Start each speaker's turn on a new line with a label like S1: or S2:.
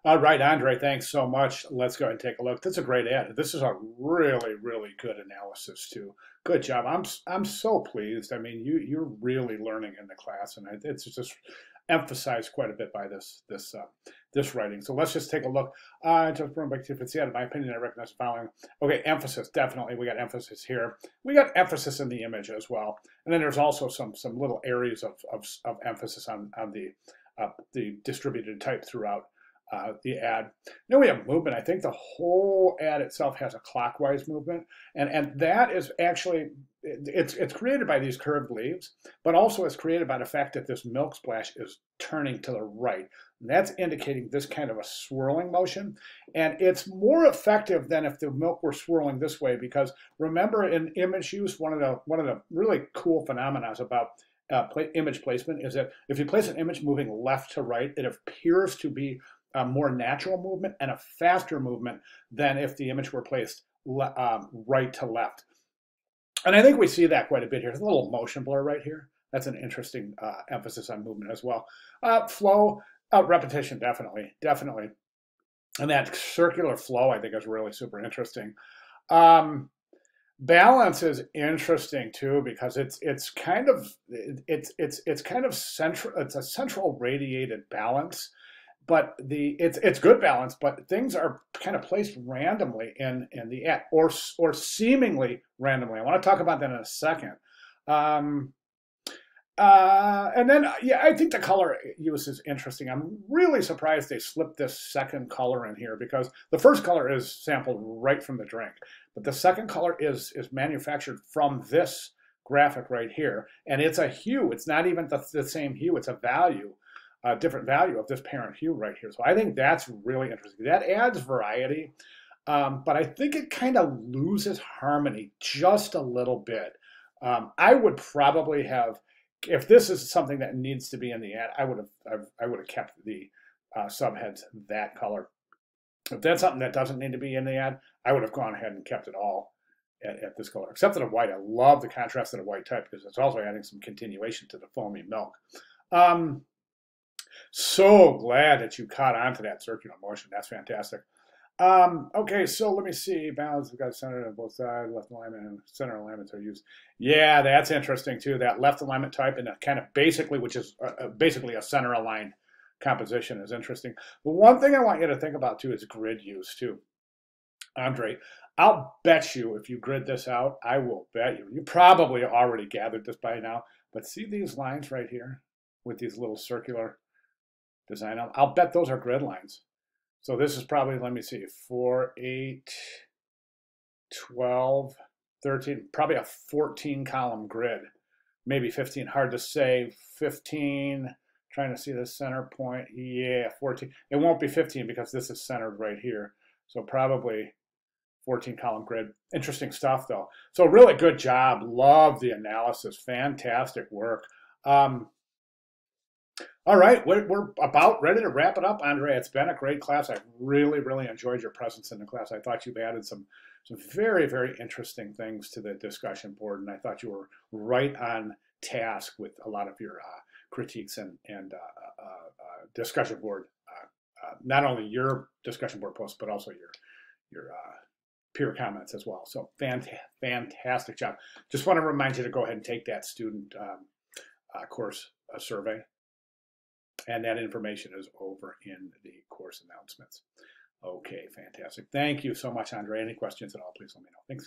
S1: All right, Andre, thanks so much. Let's go ahead and take a look. That's a great ad. This is a really, really good analysis too. Good job. I'm so pleased. I mean, you're really learning in the class, and it's just emphasized quite a bit by this writing. So let's just take a look. Just from back to if it's the end, in my opinion, I recognize the following. Okay, emphasis, definitely. We got emphasis here. We got emphasis in the image as well, and then there's also some little areas of emphasis on the distributed type throughout the ad. Then we have movement. I think the whole ad itself has a clockwise movement, and that is actually it's created by these curved leaves, but also it's created by the fact that this milk splash is turning to the right. And that's indicating this kind of a swirling motion, and it's more effective than if the milk were swirling this way. Because remember, in image use, one of the really cool phenomena about image placement is that if you place an image moving left to right, it appears to be a more natural movement and a faster movement than if the image were placed right to left. And I think we see that quite a bit here. There's a little motion blur right here. That's an interesting emphasis on movement as well. Flow, repetition, definitely, definitely. And that circular flow, I think, is really super interesting. Balance is interesting too because it's kind of central. It's a central radiated balance, but it's good balance, but things are kind of placed randomly in the ad or seemingly randomly. I want to talk about that in a second. And then, yeah, I think the color use is interesting. I'm really surprised they slipped this second color in here because the first color is sampled right from the drink, but the second color is manufactured from this graphic right here, and it's a hue. It's not even the same hue. It's a value, a different value of this parent hue right here. So I think that's really interesting. That adds variety, but I think it kind of loses harmony just a little bit. I would probably have, if this is something that needs to be in the ad, I would have kept the subheads that color. If that's something that doesn't need to be in the ad, I would have gone ahead and kept it all at this color, except for the white. I love the contrast of the white type because it's also adding some continuation to the foamy milk. So glad that you caught on to that circular motion. That's fantastic. Okay, so let me see. Balance, we've got center on both sides, left alignment and center alignments are used. Yeah, that's interesting too. That left alignment type and kind of basically, which is basically a center aligned composition is interesting. But one thing I want you to think about too is grid use too. Andre, I'll bet you if you grid this out, I will bet you probably already gathered this by now, but see these lines right here with these little circular design. I'll bet those are grid lines. So this is probably, let me see, 4, 8, 12, 13, probably a 14 column grid, maybe 15, hard to say. 15, trying to see the center point. Yeah, 14. It won't be 15 because this is centered right here. So probably 14 column grid. Interesting stuff though. So really good job. Love the analysis. Fantastic work. All right, we're about ready to wrap it up, Andre. It's been a great class. I really, really enjoyed your presence in the class. I thought you've added some very, very interesting things to the discussion board, and I thought you were right on task with a lot of your critiques and discussion board, not only your discussion board posts, but also your peer comments as well. So fantastic job. Just want to remind you to go ahead and take that student course survey. And that information is over in the course announcements. Okay, fantastic. Thank you so much, Andre. Any questions at all, please let me know. Thanks.